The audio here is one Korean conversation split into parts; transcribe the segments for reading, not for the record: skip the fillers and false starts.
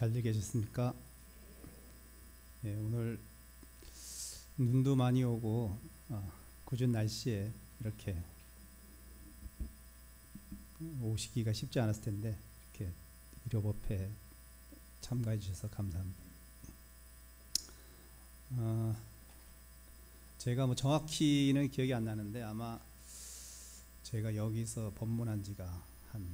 잘들 계셨습니까? 예, 오늘 눈도 많이 오고 궂은 날씨에 이렇게 오시기가 쉽지 않았을 텐데 이렇게 일요법회 참가해 주셔서 감사합니다. 제가 뭐 정확히는 기억이 안 나는데 아마 제가 여기서 법문한 지가 한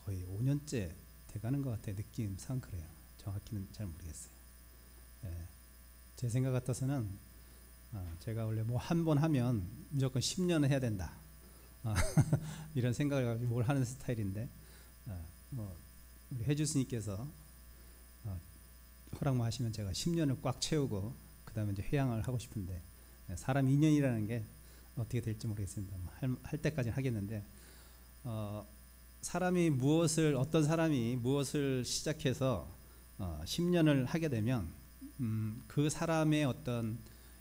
거의 5년째 돼가는 것 같아요. 느낌상 그래요. 정확히는 잘 모르겠어요. 예, 제 생각 같아서는 제가 원래 뭐 한 번 하면 무조건 10년은 해야 된다 이런 생각을 가지고 뭘 하는 스타일인데 뭐 우리 해주 스님께서 허락만 하시면 제가 10년을 꽉 채우고 그 다음에 이제 회양을 하고 싶은데 사람 인연이라는 게 어떻게 될지 모르겠습니다. 할 때까지는 하겠는데 어떤 사람이 무엇을 시작해서 10년을 하게 되면 그 사람의 어떤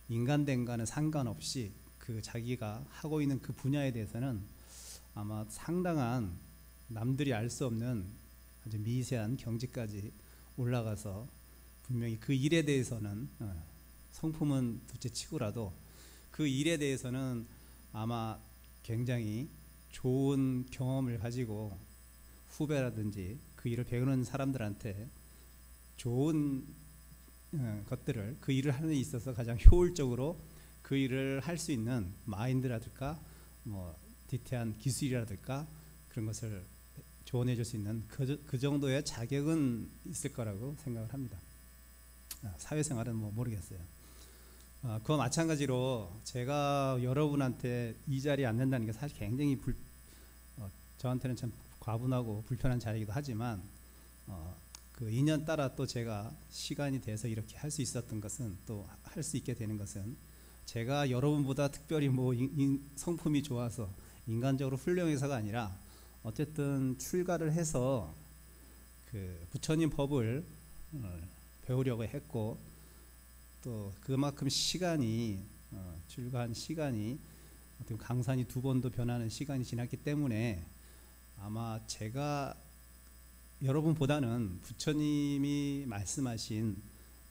인간됨과는 상관없이 그 자기가 하고 있는 그 분야에 대해서는 아마 상당한 남들이 알 수 없는 아주 미세한 경지까지 올라가서 분명히 그 일에 대해서는 성품은 둘째치고라도 그 일에 대해서는 아마 굉장히 좋은 경험을 가지고 후배라든지 그 일을 배우는 사람들한테 좋은 것들을 그 일을 하는 데 있어서 가장 효율적으로 그 일을 할 수 있는 마인드라든가 뭐 디테일한 기술이라든가 그런 것을 조언해 줄 수 있는 그 정도의 자격은 있을 거라고 생각을 합니다. 사회생활은 뭐 모르겠어요. 그와 마찬가지로 제가 여러분한테 이 자리에 앉는다는 게 사실 굉장히 저한테는 참 과분하고 불편한 자리이기도 하지만 그 인연 따라 또 제가 시간이 돼서 이렇게 할 수 있었던 것은 또 할 수 있게 되는 것은 제가 여러분보다 특별히 뭐 성품이 좋아서 인간적으로 훌륭해서가 아니라 어쨌든 출가를 해서 그 부처님 법을 배우려고 했고 또 그만큼 시간이 출가한 시간이 어떻게 강산이 2번도 변하는 시간이 지났기 때문에 아마 제가 여러분보다는 부처님이 말씀하신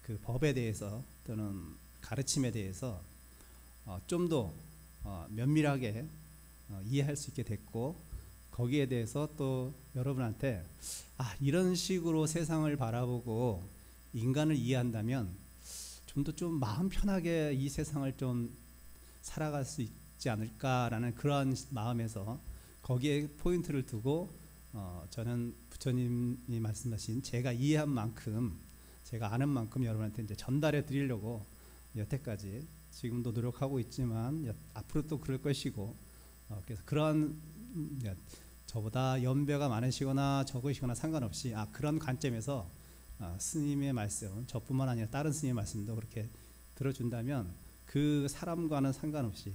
그 법에 대해서 또는 가르침에 대해서 좀 더 면밀하게 이해할 수 있게 됐고 거기에 대해서 또 여러분한테 이런 식으로 세상을 바라보고 인간을 이해한다면 좀 더 좀 마음 편하게 이 세상을 좀 살아갈 수 있지 않을까라는 그러한 마음에서 거기에 포인트를 두고 저는 부처님이 말씀하신 제가 이해한 만큼 제가 아는 만큼 여러분한테 이제 전달해 드리려고 여태까지 지금도 노력하고 있지만 앞으로 또 그럴 것이고 그래서 그러한 저보다 연배가 많으시거나 적으시거나 상관없이 그런 관점에서 스님의 말씀 저뿐만 아니라 다른 스님의 말씀도 그렇게 들어준다면 그 사람과는 상관없이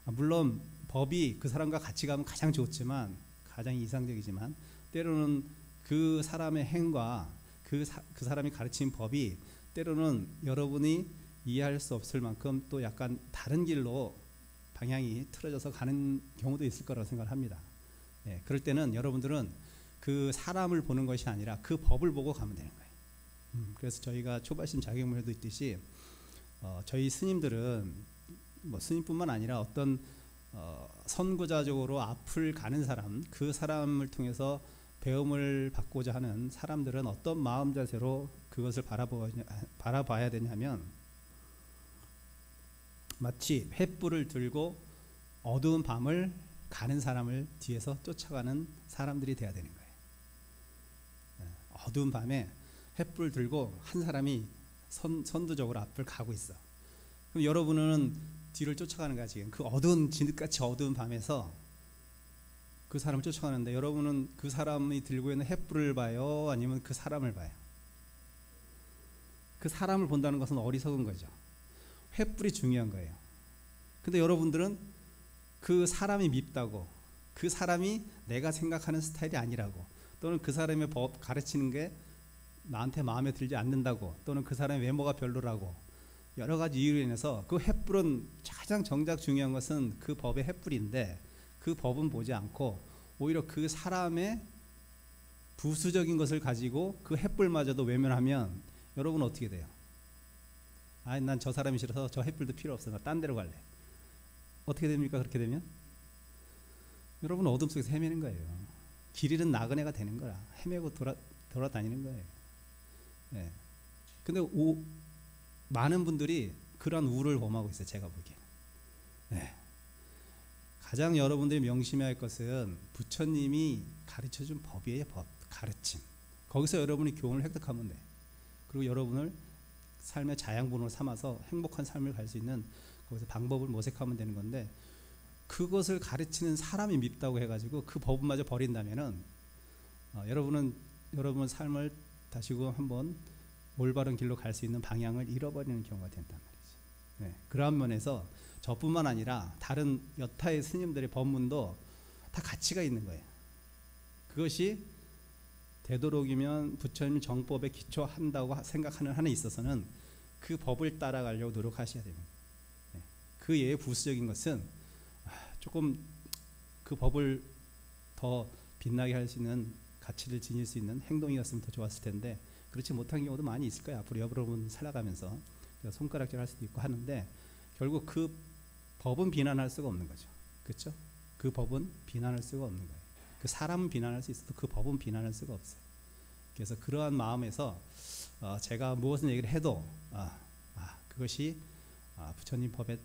물론 법이 그 사람과 같이 가면 가장 좋지만 가장 이상적이지만 때로는 그 사람의 행과 그 사람이 가르친 법이 때로는 여러분이 이해할 수 없을 만큼 또 약간 다른 길로 방향이 틀어져서 가는 경우도 있을 거라고 생각합니다. 그럴 때는 여러분들은 그 사람을 보는 것이 아니라 그 법을 보고 가면 되는 거예요. 그래서 저희가 초발심 자격문에도 있듯이 저희 스님들은 뭐 스님뿐만 아니라 어떤 선구자적으로 앞을 가는 사람 그 사람을 통해서 배움을 받고자 하는 사람들은 어떤 마음 자세로 그것을 바라봐야 되냐면 마치 횃불을 들고 어두운 밤을 가는 사람을 뒤에서 쫓아가는 사람들이 돼야 되는 거예요. 어두운 밤에 횃불을 들고 한 사람이 선두적으로 앞을 가고 있어. 그럼 여러분은 뒤를 쫓아가는 거야. 지금 그 어두운 진흙같이 어두운 밤에서 그 사람을 쫓아가는데 여러분은 그 사람이 들고 있는 횃불을 봐요? 아니면 그 사람을 봐요? 그 사람을 본다는 것은 어리석은 거죠. 횃불이 중요한 거예요. 근데 여러분들은 그 사람이 밉다고 그 사람이 내가 생각하는 스타일이 아니라고 또는 그 사람의 법 가르치는 게 나한테 마음에 들지 않는다고 또는 그 사람의 외모가 별로라고 여러 가지 이유로 인해서 그 횃불은 가장 정작 중요한 것은 그 법의 횃불인데 그 법은 보지 않고 오히려 그 사람의 부수적인 것을 가지고 그 횃불마저도 외면하면 여러분 어떻게 돼요? 아, 난 저 사람이 싫어서 저 횃불도 필요 없어. 나 딴 데로 갈래. 어떻게 됩니까? 그렇게 되면 여러분 어둠 속에서 헤매는 거예요. 길 잃은 나그네가 되는 거야. 헤매고 돌아다니는 거예요. 예. 근데 많은 분들이 그런 우를 범하고 있어요. 제가 보기에는. 예. 가장 여러분들이 명심해야 할 것은 부처님이 가르쳐준 법이에요. 법, 가르침. 거기서 여러분이 교훈을 획득하면 돼. 그리고 여러분을 삶의 자양분으로 삼아서 행복한 삶을 갈 수 있는 거기서 방법을 모색하면 되는 건데, 그것을 가르치는 사람이 밉다고 해가지고 그 법마저 버린다면은 여러분은 여러분 삶을 다시고 한번 올바른 길로 갈 수 있는 방향을 잃어버리는 경우가 된단 말이죠. 네, 그러한 면에서 저뿐만 아니라 다른 여타의 스님들의 법문도 다 가치가 있는 거예요. 그것이 되도록이면 부처님 정법에 기초한다고 생각하는 한에 있어서는 그 법을 따라가려고 노력하셔야 됩니다. 네, 그 외에 부수적인 것은 조금 그 법을 더 빛나게 할 수 있는 가치를 지닐 수 있는 행동이었으면 더 좋았을 텐데, 그렇지 못한 경우도 많이 있을 거예요. 앞으로 여러분 살아가면서 손가락질 할 수도 있고 하는데, 결국 그 법은 비난할 수가 없는 거죠. 그렇죠? 그 법은 비난할 수가 없는 거예요. 그 사람은 비난할 수 있어도 그 법은 비난할 수가 없어요. 그래서 그러한 마음에서 제가 무엇을 얘기를 해도 그것이 부처님 법의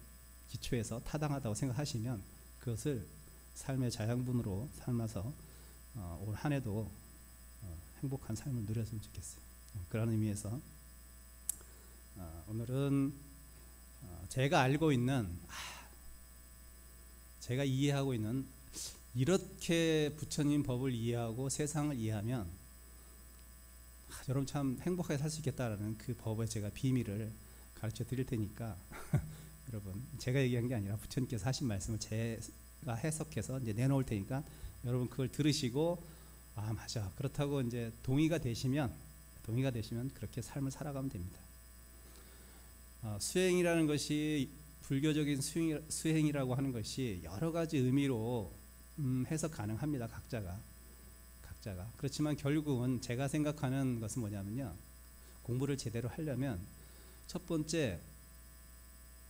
기초에서 타당하다고 생각하시면 그것을 삶의 자양분으로 삼아서 올 한 해도 행복한 삶을 누렸으면 좋겠어요. 그런 의미에서 오늘은 제가 알고 있는, 제가 이해하고 있는, 이렇게 부처님 법을 이해하고 세상을 이해하면 여러분 참 행복하게 살 수 있겠다라는 그 법의 제가 비밀을 가르쳐 드릴 테니까 여러분, 제가 얘기한 게 아니라 부처님께서 하신 말씀을 제가 해석해서 이제 내놓을 테니까 여러분 그걸 들으시고 맞아, 그렇다고 이제 동의가 되시면 그렇게 삶을 살아가면 됩니다. 수행이라는 것이, 불교적인 수행이라고 하는 것이 여러 가지 의미로 해석 가능합니다. 각자가. 그렇지만 결국은 제가 생각하는 것은 뭐냐면요, 공부를 제대로 하려면 첫 번째,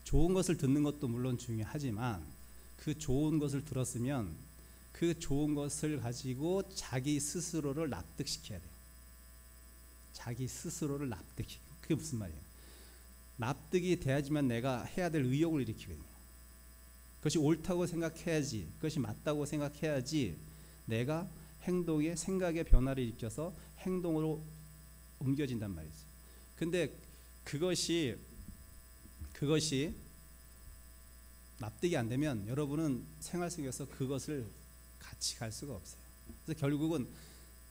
좋은 것을 듣는 것도 물론 중요하지만 그 좋은 것을 들었으면 그 좋은 것을 가지고 자기 스스로를 납득시켜야 돼요. 자기 스스로를 납득시켜. 그게 무슨 말이에요? 납득이 돼야지만 내가 해야 될 의욕을 일으키거든요. 그것이 옳다고 생각해야지, 그것이 맞다고 생각해야지 내가 행동에, 생각의 변화를 일으켜서 행동으로 옮겨진단 말이죠. 근데 그것이 납득이 안 되면 여러분은 생활 속에서 그것을 같이 갈 수가 없어요. 그래서 결국은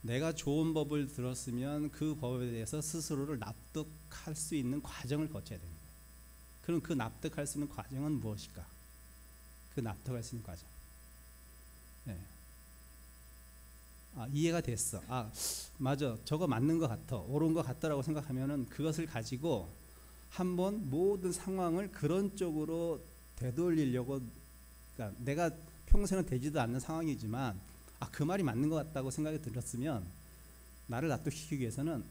내가 좋은 법을 들었으면 그 법에 대해서 스스로를 납득할 수 있는 과정을 거쳐야 됩니다. 그럼 그 납득할 수 있는 과정은 무엇일까? 그 납득할 수 있는 과정. 네. 이해가 됐어. 맞아, 저거 맞는 것 같아, 옳은 것 같다라고 생각하면은 그것을 가지고 한번 모든 상황을 그런 쪽으로 되돌리려고, 그러니까 내가 평소에는 되지도 않는 상황이지만 그 말이 맞는 것 같다고 생각이 들었으면 나를 납득시키기 위해서는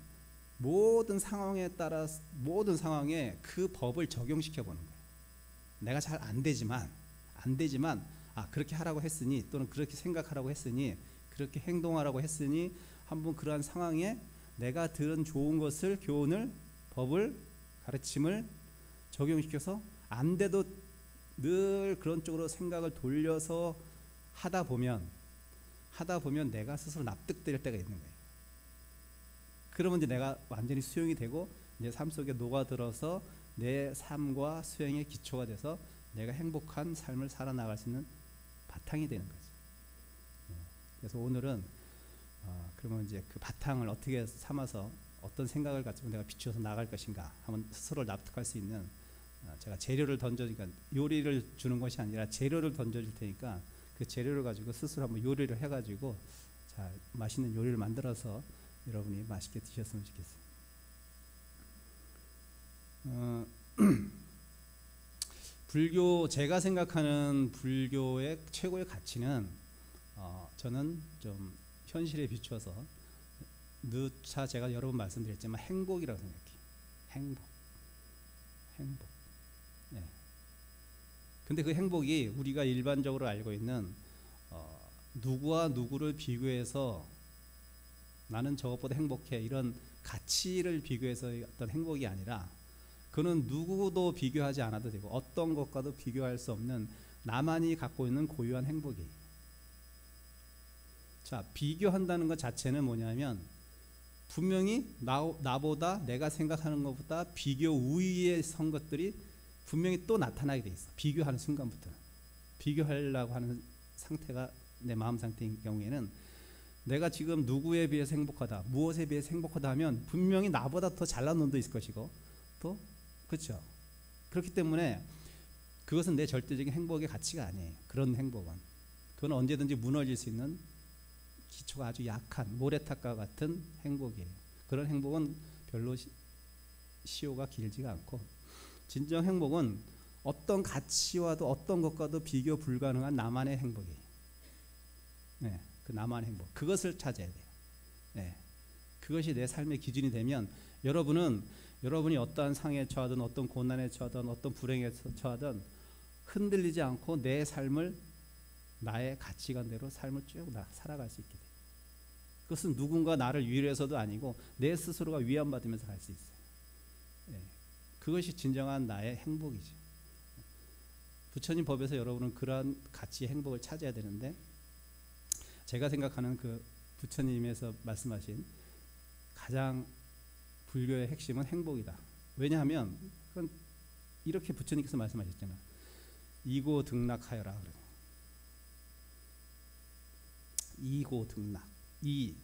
모든 상황에 따라, 모든 상황에 그 법을 적용시켜 보는 거예요. 내가 잘 안 되지만 그렇게 하라고 했으니, 또는 그렇게 생각하라고 했으니, 그렇게 행동하라고 했으니 한번 그러한 상황에 내가 들은 좋은 것을, 교훈을, 법을, 가르침을 적용시켜서 안 돼도 늘 그런 쪽으로 생각을 돌려서 하다 보면 내가 스스로 납득될 때가 있는 거예요. 그러면 이제 내가 완전히 수용이 되고 이제 삶 속에 녹아들어서 내 삶과 수행의 기초가 돼서 내가 행복한 삶을 살아나갈 수 있는 바탕이 되는 거죠. 그래서 오늘은 그러면 이제 그 바탕을 어떻게 삼아서 어떤 생각을 가지고 내가 비추어서 나갈 것인가 한번 스스로를 납득할 수 있는, 제가 재료를 던져주니까, 요리를 주는 것이 아니라 재료를 던져줄 테니까 그 재료를 가지고 스스로 한번 요리를 해가지고 자, 맛있는 요리를 만들어서 여러분이 맛있게 드셨으면 좋겠어요. 제가 생각하는 불교의 최고의 가치는 저는 좀 현실에 비추어서 누차 제가 여러 번 말씀드렸지만 행복이라고 생각해요. 행복. 예. 근데 그 행복이 우리가 일반적으로 알고 있는 누구와 누구를 비교해서 나는 저것보다 행복해 이런 가치를 비교해서 어떤 행복이 아니라, 그는 누구도 비교하지 않아도 되고 어떤 것과도 비교할 수 없는 나만이 갖고 있는 고유한 행복이. 자, 비교한다는 것 자체는 뭐냐면 분명히 나보다, 내가 생각하는 것보다 비교 우위에 선 것들이 분명히 또 나타나게 돼 있어. 비교하는 순간부터. 비교하려고 하는 상태가 내 마음 상태인 경우에는, 내가 지금 누구에 비해서 행복하다, 무엇에 비해서 행복하다 하면 분명히 나보다 더 잘난 놈도 있을 것이고, 또 그렇죠. 그렇기 때문에 그것은 내 절대적인 행복의 가치가 아니에요. 그런 행복은, 그건 언제든지 무너질 수 있는 기초가 아주 약한 모래탑과 같은 행복이에요. 그런 행복은 별로 시효가 길지가 않고, 진정 행복은 어떤 가치와도 어떤 것과도 비교 불가능한 나만의 행복이에요. 네, 그 나만의 행복, 그것을 찾아야 돼요. 네, 그것이 내 삶의 기준이 되면 여러분이 어떠한 상에 처하든 어떤 고난에 처하든 어떤 불행에 처하든 흔들리지 않고 내 삶을, 나의 가치관대로 삶을 쭉 살아갈 수 있게 돼요. 그것은 누군가 나를 위로해서도 아니고 내 스스로가 위안받으면서 갈 수 있어요. 네, 그것이 진정한 나의 행복이죠. 부처님 법에서 여러분은 그러한 가치의 행복을 찾아야 되는데, 제가 생각하는 그 부처님에서 말씀하신 가장 불교의 핵심은 행복이다. 왜냐하면 그건 이렇게 부처님께서 말씀하셨잖아요. 이고 등락하여라. 이고 등락. 이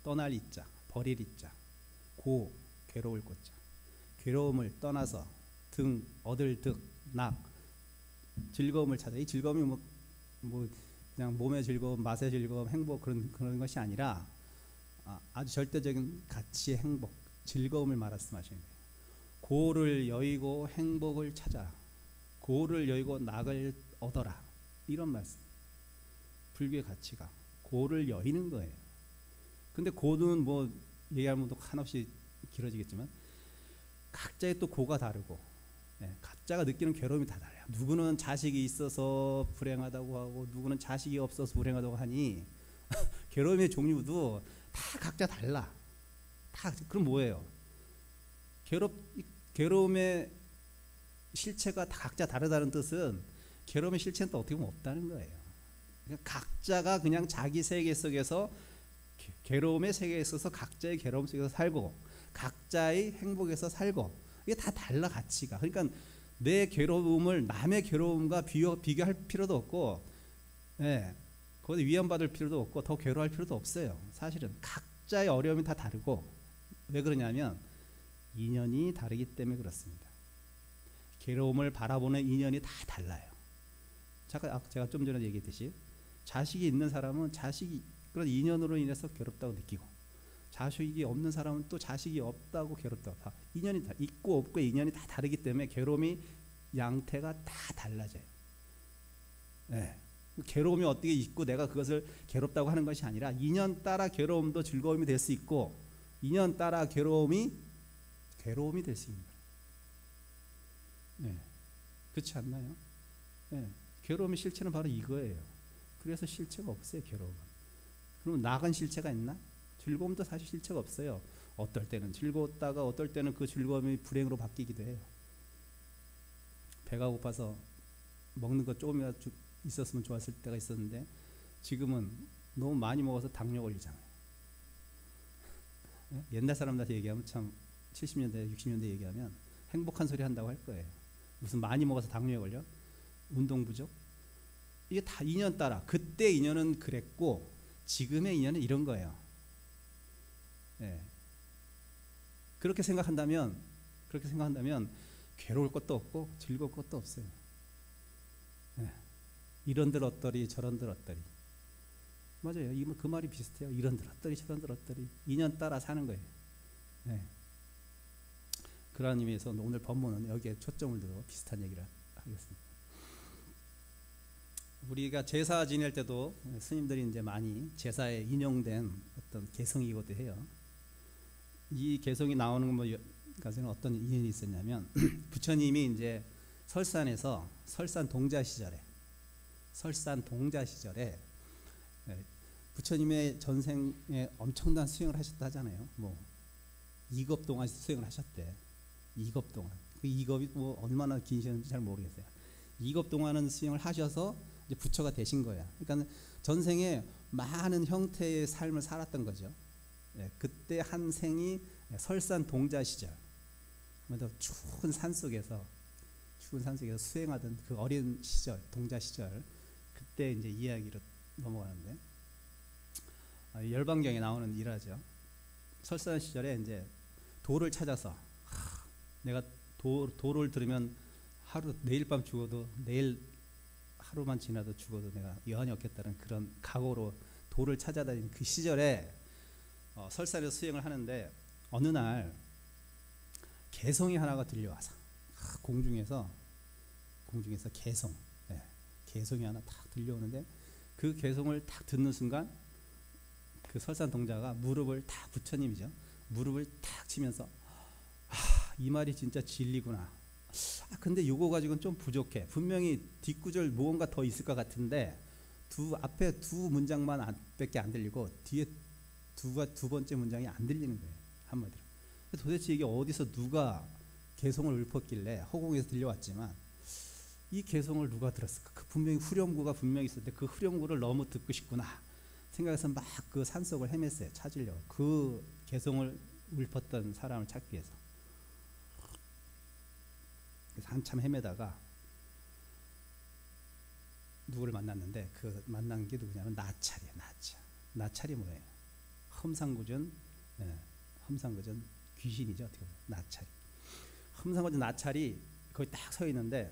떠날 이자, 버릴 이자, 고 괴로울 고자. 괴로움을 떠나서 등 얻을 득, 낙 즐거움을 찾아. 이 즐거움이 뭐 그냥 몸의 즐거움, 맛의 즐거움, 행복 그런 것이 아니라 아주 절대적인 가치의 행복, 즐거움을 말씀하시는 거예요. 고를 여의고 행복을 찾아라. 고를 여의고 낙을 얻어라. 이런 말씀. 불교의 가치가 고를 여의는 거예요. 근데 고는 뭐 얘기하면 또 한없이 길어지겠지만 각자의 또 고가 다르고, 각자가 느끼는 괴로움이 다 달라요. 누구는 자식이 있어서 불행하다고 하고, 누구는 자식이 없어서 불행하다고 하니 괴로움의 종류도 다 각자 달라. 다. 그럼 뭐예요? 괴로움의 실체가 다 각자 다르다는 뜻은 괴로움의 실체는 또 어떻게 보면 없다는 거예요. 그러니까 각자가 그냥 자기 세계 속에서, 괴로움의 세계에 있어서 각자의 괴로움 속에서 살고 각자의 행복에서 살고, 이게 다 달라 가치가. 그러니까 내 괴로움을 남의 괴로움과 비교할 필요도 없고, 거기에 위안받을 필요도 없고 더 괴로워할 필요도 없어요. 사실은 각자의 어려움이 다 다르고, 왜 그러냐면 인연이 다르기 때문에 그렇습니다. 괴로움을 바라보는 인연이 다 달라요. 제가 좀 전에 얘기했듯이 자식이 있는 사람은 자식이 그런 인연으로 인해서 괴롭다고 느끼고, 자식이 없는 사람은 또 자식이 없다고 괴롭다고. 다 인연이 다 있고 없고 인연이 다 다르기 때문에 괴로움이 양태가 다 달라져요. 괴로움이 어떻게 있고 내가 그것을 괴롭다고 하는 것이 아니라, 인연 따라 괴로움도 즐거움이 될 수 있고 인연 따라 괴로움이 될 수 있는 거예요. 그렇지 않나요? 괴로움의 실체는 바로 이거예요. 그래서 실체가 없어요, 괴로움은. 그럼 나간 실체가 있나? 즐거움도 사실 실체가 없어요. 어떨 때는 즐거웠다가 어떨 때는 그 즐거움이 불행으로 바뀌기도 해요. 배가 고파서 먹는 거 조금이라도 있었으면 좋았을 때가 있었는데, 지금은 너무 많이 먹어서 당뇨 걸리잖아요. 옛날 사람들한테 얘기하면 참 70년대 60년대 얘기하면 행복한 소리 한다고 할 거예요. 무슨 많이 먹어서 당뇨에 걸려? 운동 부족? 이게 다 인연 따라, 그때 인연은 그랬고 지금의 인연은 이런 거예요. 그렇게 생각한다면 괴로울 것도 없고 즐거울 것도 없어요. 이런들 어떠리 저런들 어떠리. 맞아요. 그 말이 비슷해요. 이런들 어떠리 저런들 어떠리. 인연 따라 사는 거예요. 그러한 의미에서 오늘 법문은 여기에 초점을 두고 비슷한 얘기를 하겠습니다. 우리가 제사 지낼 때도 스님들이 이제 많이 제사에 인용된 어떤 개성이기도 해요. 이 개성이 나오는 것은 어떤 인연이 있었냐면 부처님이 이제 설산 동자 시절에 부처님의 전생에 엄청난 수행을 하셨다 하잖아요. 뭐 2겁 동안 수행을 하셨대. 2겁 동안. 그 2겁이 뭐 얼마나 긴 시간인지 잘 모르겠어요. 2겁 동안은 수행을 하셔서 이제 부처가 되신 거야. 그러니까 전생에 많은 형태의 삶을 살았던 거죠. 그때 한 생이 설산 동자 시절. 추운 산 속에서 수행하던 그 어린 시절, 동자 시절, 그때 이제 이야기로 넘어가는데, 열반경에 나오는 일화죠. 설산 시절에 이제 돌을 찾아서, 내가 돌을 들으면 내일 밤 죽어도, 내일 하루만 지나도 죽어도 내가 여한이 없겠다는 그런 각오로 돌을 찾아다니는 그 시절에 설산에서 수행을 하는데, 어느 날 개성이 하나가 들려와서 공중에서 개성이 하나 딱 들려오는데, 그 개성을 딱 듣는 순간 그 설산 동자가 부처님이죠. 무릎을 탁 치면서 이 말이 진짜 진리구나. 근데 요거 가지고는 좀 부족해. 분명히 뒷구절 무언가 더 있을 것 같은데 앞에 두 문장만 밖에 안 들리고 뒤에 두 번째 문장이 안 들리는 거예요. 한마디로. 도대체 이게 어디서 누가 개성을 읊었길래 허공에서 들려왔지만 이 개성을 누가 들었을까? 분명히 후렴구가 분명히 있었는데 그 후렴구를 너무 듣고 싶구나 생각해서 막 그 산속을 헤맸어요. 찾으려고. 그 개성을 읊었던 사람을 찾기 위해서. 그래서 한참 헤매다가 누구를 만났는데, 그 만난 게 누구냐면 나찰이에요. 나찰이 뭐예요? 험상궂은 귀신이죠. 어떻게 보면 나찰이. 험상궂은 나찰이 거기 딱 서 있는데,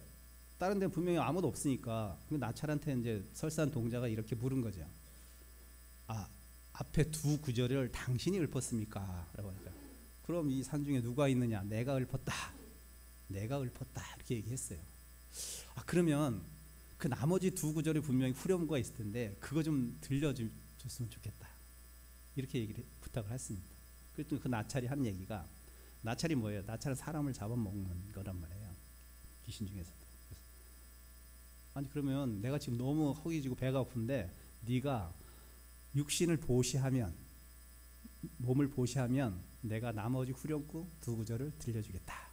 다른 데는 분명히 아무도 없으니까 나찰한테 이제 설산 동자가 이렇게 물은 거죠. 앞에 두 구절을 당신이 읊었습니까? 라고 하니까, 그럼 이 산중에 누가 있느냐? 내가 읊었다 이렇게 얘기했어요. 그러면 그 나머지 두 구절이 분명히 후렴구가 있을 텐데 그거 좀 들려줬으면 좋겠다 이렇게 부탁을 했습니다. 그랬더니 그 나찰이 한 얘기가, 나찰이 뭐예요? 나찰은 사람을 잡아먹는 거란 말이에요. 귀신 중에서도. 아니 그러면 내가 지금 너무 허기지고 배가 고픈데 네가 육신을 보시하면, 몸을 보시하면 내가 나머지 후렴구 두 구절을 들려주겠다.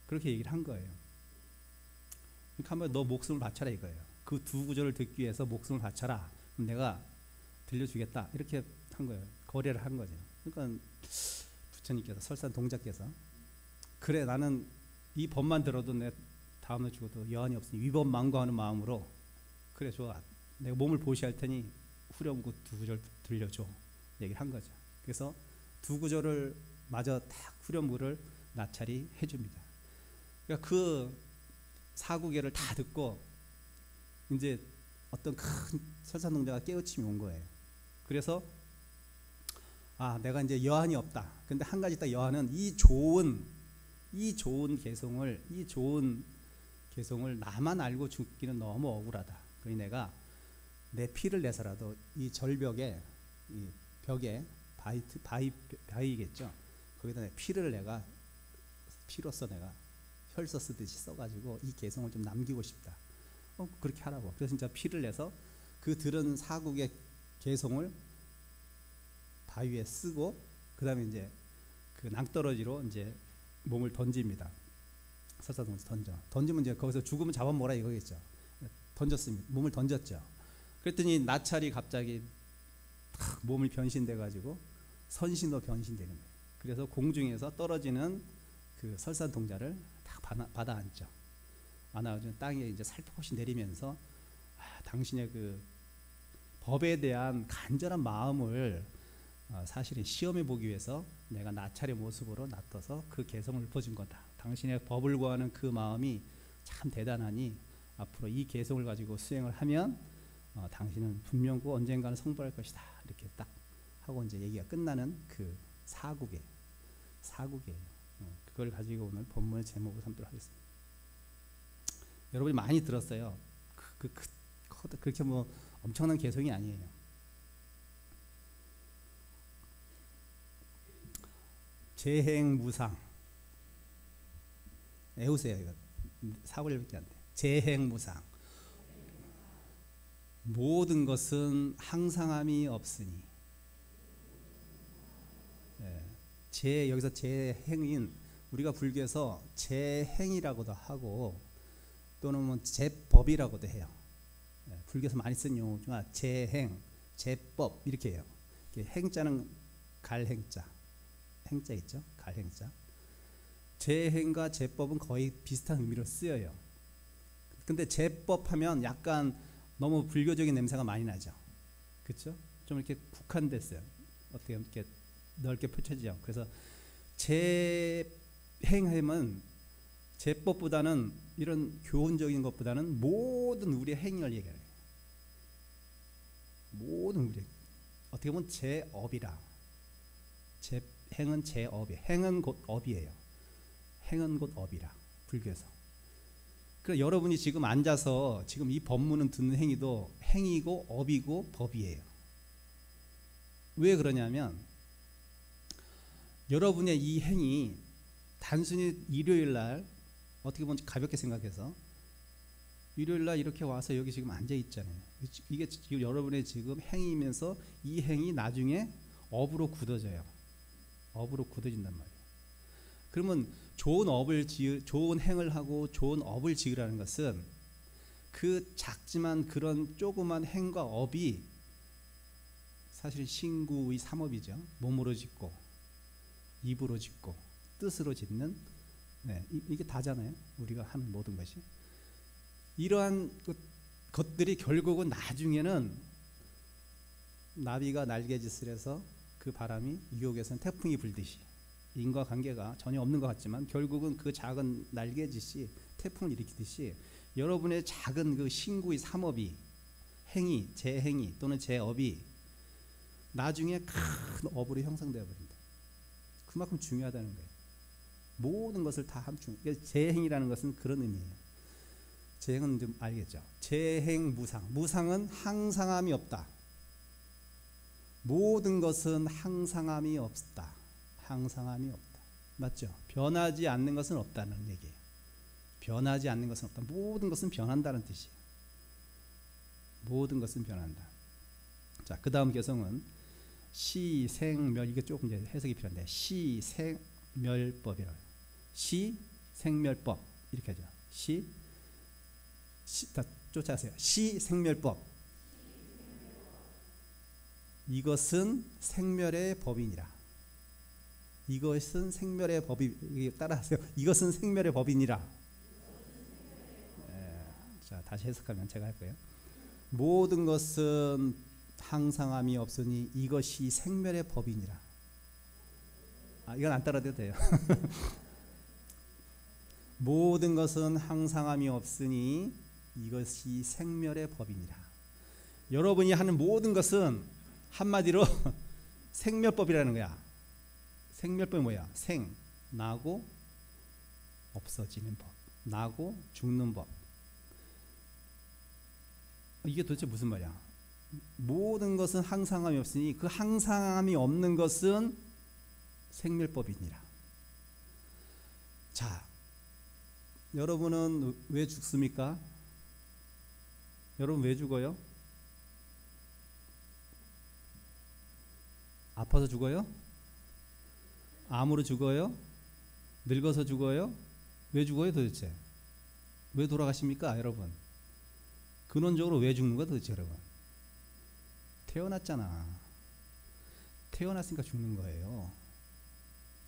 그렇게 얘기를 한 거예요. 그러니까 한번 너 목숨을 바쳐라 이거예요. 그 두 구절을 듣기 위해서 목숨을 바쳐라. 그럼 내가 들려주겠다. 이렇게 한 거예요. 거래를 한 거죠. 그러니까 부처님께서, 설산 동자께서, 그래 나는 이 법만 들어도 내 다음날 죽어도 여한이 없으니 위법망고하는 마음으로, 그래 좋아, 내가 몸을 보시할 테니 후렴구 두 구절 들려줘 얘기를 한 거죠. 그래서 두 구절을 마저 딱 후렴구를 나찰이 해줍니다. 그러니까 그 사구계를 다 듣고 이제 어떤 큰 설산동자가 깨우침이 온 거예요. 그래서 내가 이제 여한이 없다. 근데 한 가지 딱 여한은 이 좋은 개성을 나만 알고 죽기는 너무 억울하다. 그러니 내가 내 피를 내서라도 이 절벽에, 이 벽에 바위겠죠. 거기다 내 피로써 내가 혈서 쓰듯이 써가지고 이 개성을 좀 남기고 싶다. 그렇게 하라고. 그래서 진짜 피를 내서 그 들은 사국의 개성을 바위에 쓰고, 그 다음에 이제 그 낭떠러지로 이제 몸을 던집니다. 설사동에서 던지면 이제 거기서 죽으면 잡아먹으라 이거겠죠. 던졌습니다. 몸을 던졌죠. 그랬더니 나찰이 갑자기 몸을 변신돼가지고 선신으로 변신되는 거예요. 그래서 공중에서 떨어지는 그 설산 동자를 딱 받아 앉죠. 안아가지고 땅에 이제 살포시 내리면서 당신의 그 법에 대한 간절한 마음을 사실은 시험해 보기 위해서 내가 나찰의 모습으로 놔둬서 그 개성을 읊어준 거다. 당신의 법을 구하는 그 마음이 참 대단하니 앞으로 이 개성을 가지고 수행을 하면 당신은 분명히 언젠가는 성불할 것이다. 이렇게 딱 하고 이제 얘기가 끝나는 그 사국이에요. 그걸 가지고 오늘 본문의 제목을 삼도록 하겠습니다. 여러분이 많이 들었어요. 그렇게 뭐 엄청난 개성이 아니에요. 재행무상. 외우세요. 이거 4월밖에 안 돼. 재행무상. 모든 것은 항상함이 없으니. 여기서 재행인, 우리가 불교에서 재행이라고도 하고 또는 뭐 제법이라고도 해요. 불교에서 많이 쓰는 용어 중에 재행, 제법 이렇게 해요. 행자는 갈행자, 행자 있죠? 갈행자. 재행과 제법은 거의 비슷한 의미로 쓰여요. 근데 제법하면 약간 너무 불교적인 냄새가 많이 나죠. 그렇죠? 좀 이렇게 국한됐어요. 어떻게 이렇게 넓게 펼쳐지죠. 그래서 재행하면 제법보다는 이런 교훈적인 것보다는 모든 우리의 행위를 얘기해요. 모든 우리 어떻게 보면 제업이라. 행은 제업이에요. 행은 곧 업이에요. 행은 곧 업이라 불교에서. 그래서 여러분이 지금 앉아서 지금 이 법문을 듣는 행위도 행위고 업이고 법이에요. 왜 그러냐면 여러분의 이 행위 단순히 일요일날 어떻게 보면 가볍게 생각해서 일요일날 이렇게 와서 여기 지금 앉아 있잖아요. 이게 지금 여러분의 지금 행위면서 이 행위 나중에 업으로 굳어져요. 업으로 굳어진단 말이에요. 그러면 좋은 행을 하고 좋은 업을 지으라는 것은 그 작지만 그런 조그만 행과 업이 사실은 신구의 삼업이죠. 몸으로 짓고 입으로 짓고 뜻으로 짓는, 이게 다잖아요. 우리가 하는 모든 것이. 이러한 것들이 결국은 나중에는 나비가 날개짓을 해서 그 바람이 유혹에서는 태풍이 불듯이 인과관계가 전혀 없는 것 같지만 결국은 그 작은 날개짓이 태풍을 일으키듯이 여러분의 작은 그 신구의 삼업이 행위, 재행위 또는 재업이 나중에 큰 업으로 형성되어 버린다. 그만큼 중요하다는 거예요. 모든 것을 다 함중. 재행이라는 것은 그런 의미예요. 재행은 좀 알겠죠? 재행무상. 무상은 항상함이 없다. 모든 것은 항상함이 없다. 항상함이 없다. 맞죠? 변하지 않는 것은 없다는 얘기예요. 변하지 않는 것은 없다. 모든 것은 변한다는 뜻이에요. 모든 것은 변한다. 자, 그 다음 개성은 시생멸. 이게 조금 이제 해석이 필요한데 시생멸법이라고. 시생멸법 이렇게 하죠. 다 쫓아가세요. 시생멸법. 이것은 생멸의 법이니라. 이것은 생멸의 법이, 따라하세요. 이것은 생멸의 법이니라. 자, 다시 해석하면 제가 할 거예요. 모든 것은 항상함이 없으니 이것이 생멸의 법이니라. 이건 안 따라도 돼요. 모든 것은 항상함이 없으니 이것이 생멸의 법이니라. 여러분이 하는 모든 것은 한마디로 생멸법이라는 거야. 생멸법이 뭐야? 나고 없어지는 법, 나고 죽는 법. 이게 도대체 무슨 말이야? 모든 것은 항상함이 없으니 그 항상함이 없는 것은 생멸법이니라. 자, 여러분은 왜 죽습니까? 여러분 왜 죽어요? 아파서 죽어요? 암으로 죽어요? 늙어서 죽어요? 왜 죽어요 도대체? 왜 돌아가십니까 여러분? 근원적으로 왜 죽는 거야 도대체 여러분? 태어났잖아. 태어났으니까 죽는 거예요.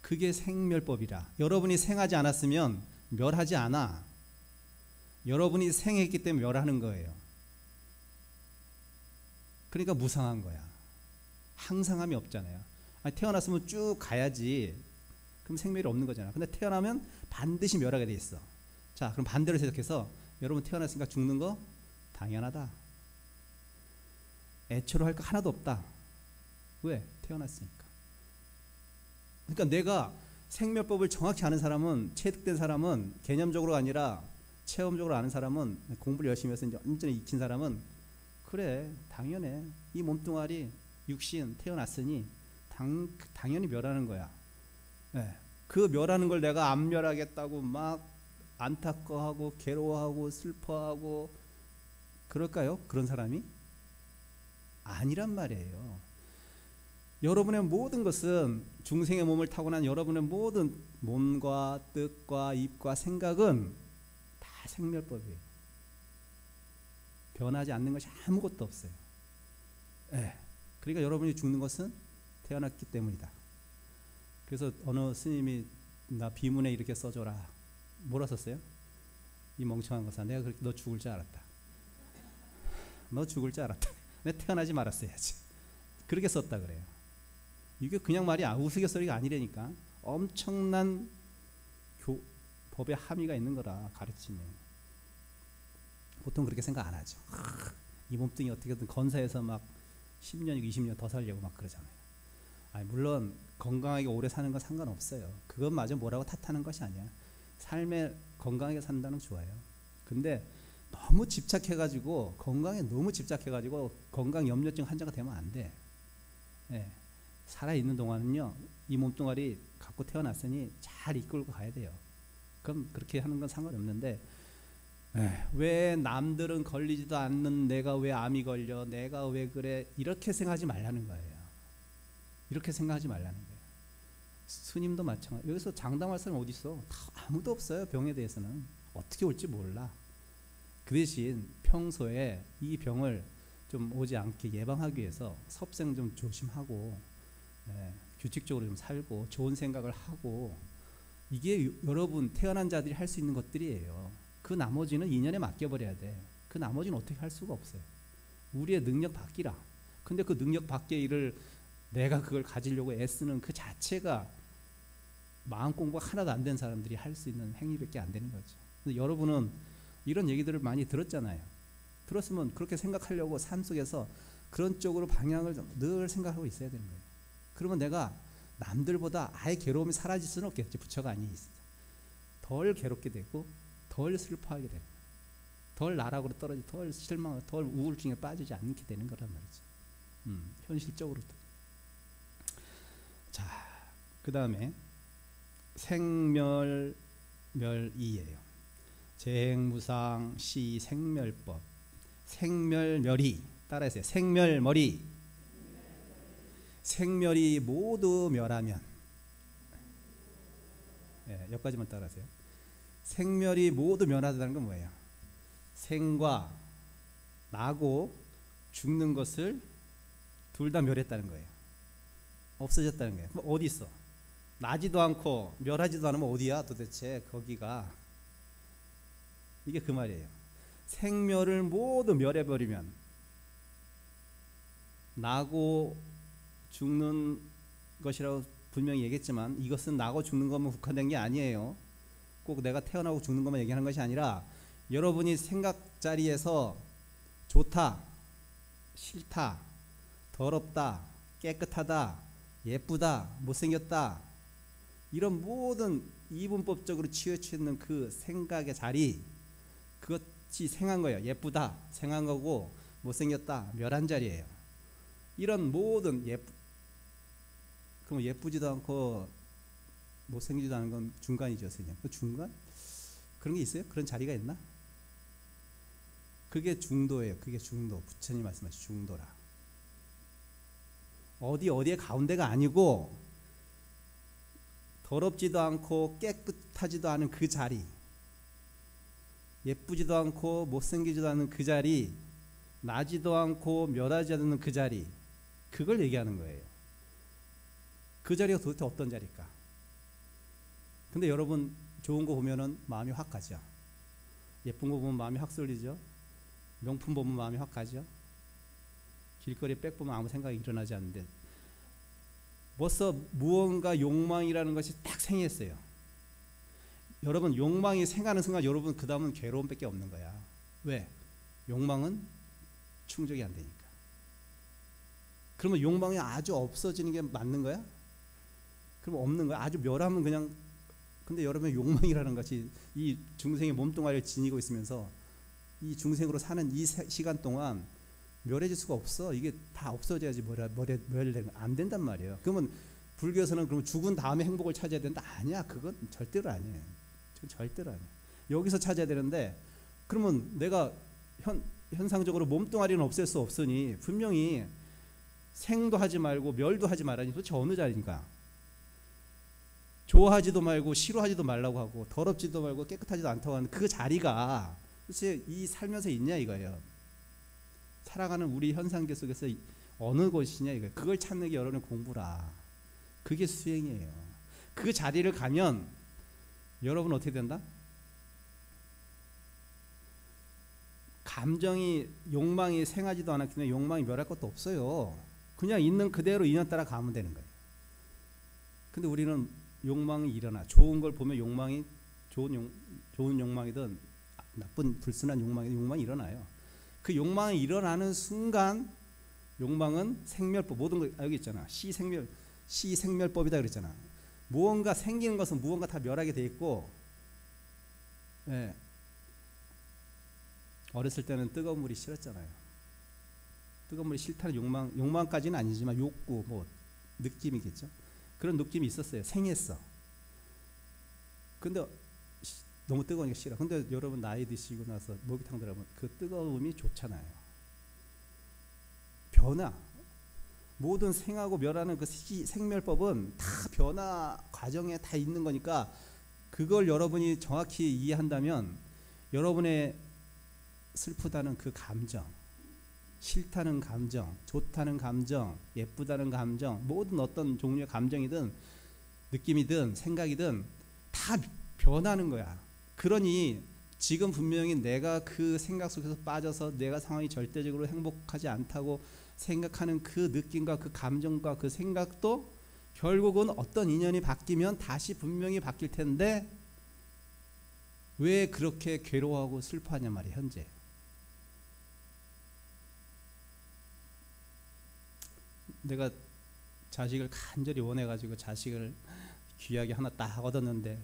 그게 생멸법이라. 여러분이 생하지 않았으면 멸하지 않아. 여러분이 생했기 때문에 멸하는 거예요. 그러니까 무상한 거야. 항상함이 없잖아요. 태어났으면 쭉 가야지. 그럼 생멸이 없는 거잖아. 근데 태어나면 반드시 멸하게 돼 있어. 자, 그럼 반대로 해석해서 여러분 태어났으니까 죽는 거 당연하다. 애초로 할 거 하나도 없다. 왜? 태어났으니까. 그러니까 내가 생멸법을 정확히 아는 사람은, 체득된 사람은 개념적으로가 아니라 체험적으로 아는 사람은, 공부를 열심히 해서 이제 완전히 익힌 사람은, 그래 당연해, 이 몸뚱아리 육신 태어났으니 당연히 멸하는 거야. 네. 그 멸하는 걸 내가 안 멸하겠다고 막 안타까워하고 괴로워하고 슬퍼하고 그럴까요? 그런 사람이 아니란 말이에요. 여러분의 모든 것은, 중생의 몸을 타고난 여러분의 모든 몸과 뜻과 입과 생각은 다 생멸법이에요. 변하지 않는 것이 아무것도 없어요. 네. 그러니까 여러분이 죽는 것은 태어났기 때문이다. 그래서 어느 스님이 나 비문에 이렇게 써줘라. 뭐라 썼어요? 이 멍청한 것아, 내가 그렇게 너 죽을 줄 알았다. 너 죽을 줄 알았다. 내가 태어나지 말았어야지. 그렇게 썼다 그래요. 이게 그냥 말이 우스갯소리가 아니라니까. 엄청난 법에 함의가 있는 거라, 가르침에. 보통 그렇게 생각 안 하죠. 이 몸뚱이 어떻게든 건사해서 막 10년, 20년 더 살려고 막 그러잖아요. 아니, 물론 건강하게 오래 사는 건 상관없어요. 그것마저 뭐라고 탓하는 것이 아니야. 삶에 건강하게 산다는 건 좋아요. 근데 너무 집착해가지고, 건강에 너무 집착해가지고 건강 염려증 환자가 되면 안 돼. 예. 살아있는 동안은요, 이 몸뚱아리 갖고 태어났으니 잘 이끌고 가야 돼요. 그럼 그렇게 하는 건 상관없는데, 왜 남들은 걸리지도 않는 내가 왜 암이 걸려, 내가 왜 그래, 이렇게 생각하지 말라는 거예요. 이렇게 생각하지 말라는 거예요. 스님도 마찬가지. 여기서 장담할 사람 어디 있어? 아무도 없어요. 병에 대해서는 어떻게 올지 몰라. 그 대신 평소에 이 병을 좀 오지 않게 예방하기 위해서 섭생 좀 조심하고, 규칙적으로 좀 살고 좋은 생각을 하고, 이게 여러분 태어난 자들이 할 수 있는 것들이에요. 그 나머지는 인연에 맡겨버려야 돼. 그 나머지는 어떻게 할 수가 없어요. 우리의 능력 밖이라. 근데 그 능력 밖의 일을 내가 그걸 가지려고 애쓰는 그 자체가 마음 공부가 하나도 안 된 사람들이 할 수 있는 행위밖에 안 되는 거죠. 근데 여러분은 이런 얘기들을 많이 들었잖아요. 들었으면 그렇게 생각하려고 삶 속에서 그런 쪽으로 방향을 늘 생각하고 있어야 되는 거예요. 그러면 내가 남들보다 아예 괴로움이 사라질 수는 없겠지. 부처가 아니니 덜 괴롭게 되고 덜 슬퍼하게 되고 덜 나락으로 떨어지고 덜 실망하고 덜 우울증에 빠지지 않게 되는 거란 말이죠. 현실적으로도. 자, 그 다음에 생멸멸이에요. 재행무상 시 생멸법. 생멸멸이, 따라하세요. 생멸머리. 생멸이 모두 멸하면, 여기까지만 따라하세요. 생멸이 모두 멸하다는 건 뭐예요? 생과 나고 죽는 것을 둘 다 멸했다는 거예요. 없어졌다는 거예요. 그럼 어디 있어? 나지도 않고 멸하지도 않으면 어디야 도대체 거기가? 이게 그 말이에요. 생멸을 모두 멸해버리면, 나고 죽는 것이라고 분명히 얘기했지만 이것은 나고 죽는 것만 국한된 게 아니에요. 꼭 내가 태어나고 죽는 것만 얘기하는 것이 아니라 여러분이 생각 자리에서 좋다, 싫다, 더럽다, 깨끗하다, 예쁘다, 못생겼다, 이런 모든 이분법적으로 치우치는 그 생각의 자리, 그것이 생한 거예요. 예쁘다 생한 거고 못생겼다 멸한 자리예요. 이런 모든 그럼 예쁘지도 않고 못생기지도 않은 건 중간이죠. 그냥 그 중간? 그런 게 있어요? 그런 자리가 있나? 그게 중도예요. 그게 중도. 부처님 말씀하신 중도라. 어디의 가운데가 아니고 더럽지도 않고 깨끗하지도 않은 그 자리, 예쁘지도 않고 못생기지도 않은 그 자리, 나지도 않고 멸하지 않는 그 자리, 그걸 얘기하는 거예요. 그 자리가 도대체 어떤 자리일까? 근데 여러분 좋은 거 보면은 마음이 확 가죠. 예쁜 거 보면 마음이 확 쏠리죠. 명품 보면 마음이 확 가죠. 길거리 백 보면 아무 생각이 일어나지 않는데 벌써 무언가 욕망이라는 것이 딱 생겼어요. 여러분 욕망이 생하는 순간 여러분 그 다음은 괴로움밖에 없는 거야. 왜? 욕망은 충족이 안 되니까. 그러면 욕망이 아주 없어지는 게 맞는 거야? 그럼 없는 거야? 아주 멸하면 그냥 근데 여러분의 욕망이라는 것이 이 중생의 몸뚱아리를 지니고 있으면서 이 중생으로 사는 이 시간 동안 멸해질 수가 없어. 이게 다 없어져야지 멸되는 안 된단 말이에요. 그러면 불교에서는 그럼 죽은 다음에 행복을 찾아야 된다? 아니야. 그건 절대로 아니에요. 그건 절대로 아니에요. 여기서 찾아야 되는데, 그러면 내가 현상적으로 몸뚱아리는 없앨 수 없으니 분명히 생도 하지 말고 멸도 하지 말아니 도대체 어느 자리인가? 좋아하지도 말고 싫어하지도 말라고 하고 더럽지도 말고 깨끗하지도 않다고 하는 그 자리가 도대체 이 살면서 있냐 이거예요. 살아가는 우리 현상계 속에서 어느 곳이냐 이거예요. 그걸 찾는 게 여러분의 공부라. 그게 수행이에요. 그 자리를 가면 여러분 어떻게 된다? 감정이 욕망이 생하지도 않았기 때문에 욕망이 멸할 것도 없어요. 그냥 있는 그대로 인연 따라 가면 되는 거예요. 근데 우리는 욕망이 일어나. 좋은 걸 보면 욕망이 좋은 욕망이든 나쁜 불순한 욕망이든 욕망이 일어나요. 그 욕망이 일어나는 순간 욕망은 생멸법 모든 거 여기 있잖아. 시생멸법이다 그랬잖아. 무언가 생기는 것은 무언가 다 멸하게 돼 있고, 예. 어렸을 때는 뜨거운 물이 싫었잖아요. 뜨거운 물이 싫다는 욕망까지는 아니지만 욕구, 뭐 느낌이겠죠. 그런 느낌이 있었어요. 생했어. 근데 너무 뜨거우니까 싫어. 근데 여러분 나이 드시고 나서 목욕탕 들어가면 그 뜨거움이 좋잖아요. 변화. 모든 생하고 멸하는 그 생멸법은 다 변화 과정에 다 있는 거니까 그걸 여러분이 정확히 이해한다면 여러분의 슬프다는 그 감정, 싫다는 감정, 좋다는 감정, 예쁘다는 감정, 모든 어떤 종류의 감정이든 느낌이든 생각이든 다 변하는 거야. 그러니 지금 분명히 내가 그 생각 속에서 빠져서 내가 상황이 절대적으로 행복하지 않다고 생각하는 그 느낌과 그 감정과 그 생각도 결국은 어떤 인연이 바뀌면 다시 분명히 바뀔 텐데 왜 그렇게 괴로워하고 슬퍼하냐 말이야. 현재 내가 자식을 간절히 원해가지고 자식을 귀하게 하나 딱 얻었는데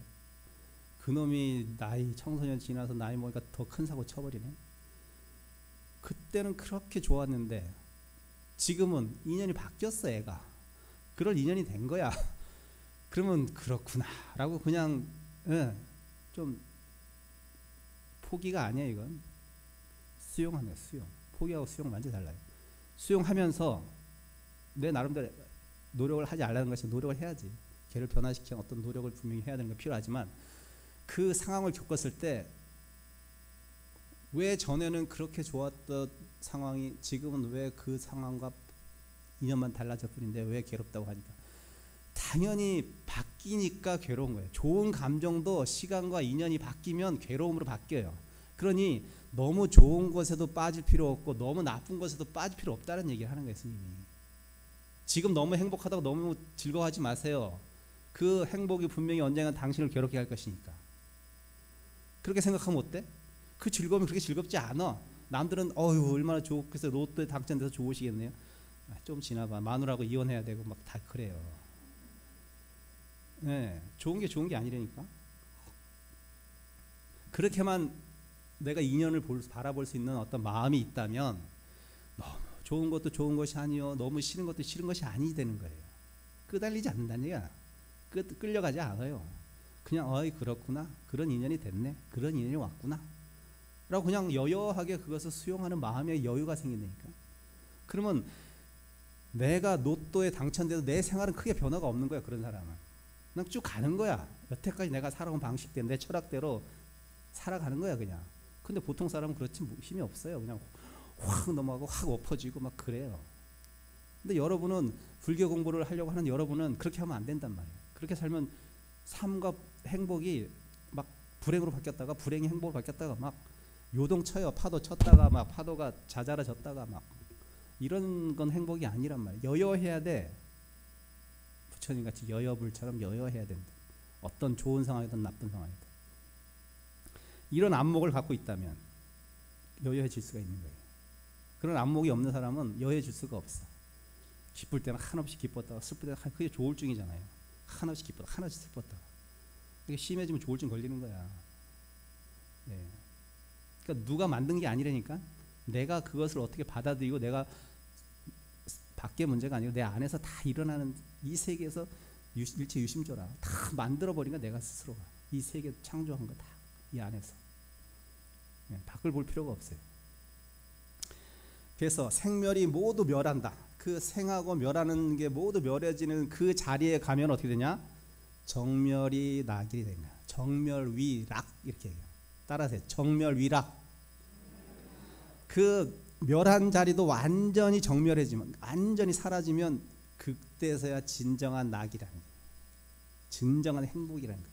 그놈이 나이 청소년 지나서 나이 먹으니까 더 큰 사고 쳐버리네. 그때는 그렇게 좋았는데 지금은 인연이 바뀌었어. 애가 그럴 인연이 된 거야. 그러면 그렇구나 라고 그냥 좀 포기가 아니야. 이건 수용하는 거야. 수용. 포기하고 수용 완전히 달라요. 수용하면서 내 나름대로 노력을 하지 않으라는 것이 노력을 해야지. 걔를 변화시키는 어떤 노력을 분명히 해야 되는 건 필요하지만 그 상황을 겪었을 때 왜 전에는 그렇게 좋았던 상황이 지금은 왜 그 상황과 인연만 달라질 뿐인데 왜 괴롭다고 하니까 당연히 바뀌니까 괴로운 거예요. 좋은 감정도 시간과 인연이 바뀌면 괴로움으로 바뀌어요. 그러니 너무 좋은 것에도 빠질 필요 없고 너무 나쁜 것에도 빠질 필요 없다는 얘기를 하는 거예요. 스님이. 지금 너무 행복하다고 너무 즐거워하지 마세요. 그 행복이 분명히 언젠가 당신을 괴롭게 할 것이니까. 그렇게 생각하면 어때? 그 즐거움이 그렇게 즐겁지 않아. 남들은 어휴 얼마나 좋겠어요. 로또에 당첨돼서 좋으시겠네요. 좀 지나봐. 마누라하고 이혼해야 되고 막 다 그래요. 네, 좋은 게 좋은 게 아니라니까. 그렇게만 내가 인연을 바라볼 수 있는 어떤 마음이 있다면 너무 좋은 것도 좋은 것이 아니요 너무 싫은 것도 싫은 것이 아니 되는 거예요. 끄달리지 않는다는 얘기야. 끌려가지 않아요. 그냥 어이 그렇구나. 그런 인연이 됐네. 그런 인연이 왔구나. 라고 그냥 여여하게 그것을 수용하는 마음의 여유가 생긴다니까. 그러면 내가 로또에 당첨돼도 내 생활은 크게 변화가 없는 거야. 그런 사람은 그냥 쭉 가는 거야. 여태까지 내가 살아온 방식대로 내 철학대로 살아가는 거야 그냥. 근데 보통 사람은 그렇지 힘이 없어요. 그냥 확 넘어가고 확 엎어지고 막 그래요. 근데 여러분은 불교 공부를 하려고 하는 여러분은 그렇게 하면 안 된단 말이에요. 그렇게 살면 삶과 행복이 막 불행으로 바뀌었다가 불행이 행복으로 바뀌었다가 막 요동쳐요. 파도 쳤다가 막 파도가 자잘해졌다가 막 이런 건 행복이 아니란 말이에요. 여여해야 돼. 부처님 같이 여여불처럼 여여해야 된다. 어떤 좋은 상황이든 나쁜 상황이든. 이런 안목을 갖고 있다면 여여해질 수가 있는 거예요. 그런 안목이 없는 사람은 여여해질 수가 없어. 기쁠 때는 한없이 기뻤다가 슬플 때는 그게 조울증이잖아요. 한없이 기뻤다가 한없이 슬펐다가. 이게 심해지면 조울증 걸리는 거야. 예. 그러니까 누가 만든 게 아니라니까. 내가 그것을 어떻게 받아들이고 내가 밖의 문제가 아니고 내 안에서 다 일어나는 이 세계에서 일체 유심조라 다 만들어버린 거 내가 스스로가 이 세계 창조한 거 다 이 안에서. 예. 밖을 볼 필요가 없어요. 그래서 생멸이 모두 멸한다. 그 생하고 멸하는 게 모두 멸해지는 그 자리에 가면 어떻게 되냐? 정멸이 낙일이 되는 거야. 정멸위락 이렇게 얘기해요. 따라서 정멸위락. 그 멸한 자리도 완전히 정멸해지면, 완전히 사라지면 그때서야 진정한 낙이라는 거예요. 진정한 행복이라는 거예요.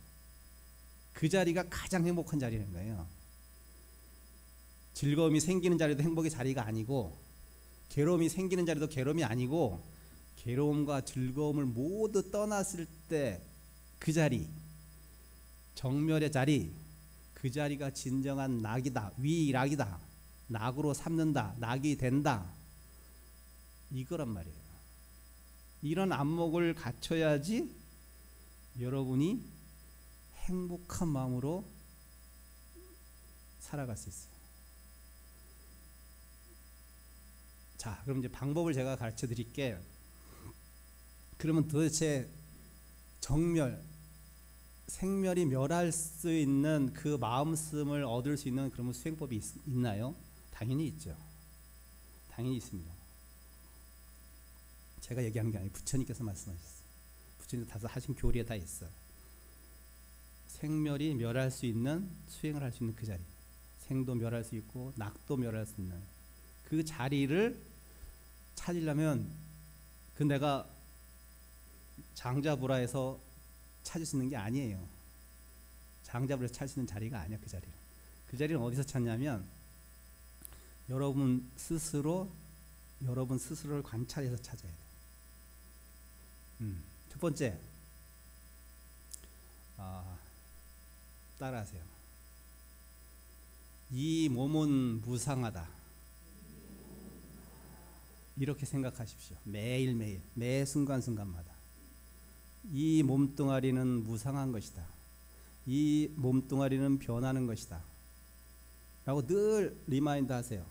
그 자리가 가장 행복한 자리라는 거예요. 즐거움이 생기는 자리도 행복의 자리가 아니고, 괴로움이 생기는 자리도 괴로움이 아니고, 괴로움과 즐거움을 모두 떠났을 때 그 자리, 정멸의 자리, 그 자리가 진정한 낙이다. 위락이다. 낙으로 삼는다. 낙이 된다. 이거란 말이에요. 이런 안목을 갖춰야지 여러분이 행복한 마음으로 살아갈 수 있어요. 자, 그럼 이제 방법을 제가 가르쳐 드릴게요. 그러면 도대체 정멸, 생멸이 멸할 수 있는 그 마음씀을 얻을 수 있는 그런 수행법이 있나요? 당연히 있죠. 당연히 있습니다. 제가 얘기하는 게 아니고 부처님께서 말씀하셨어요. 부처님 다서 하신 교리에 다 있어요. 생멸이 멸할 수 있는 수행을 할 수 있는 그 자리, 생도 멸할 수 있고 낙도 멸할 수 있는 그 자리를 찾으려면 그 내가 장자부라에서 찾을 수 있는 게 아니에요. 장자부라에서 찾을 수 있는 자리가 아니야. 그 자리는. 그 자리는 어디서 찾냐면 여러분 스스로를 관찰해서 찾아야 돼. 첫 번째, 따라하세요. 이 몸은 무상하다. 이렇게 생각하십시오. 매일매일, 매 순간순간마다. 이 몸뚱아리는 무상한 것이다. 이 몸뚱아리는 변하는 것이다. 라고 늘 리마인드 하세요.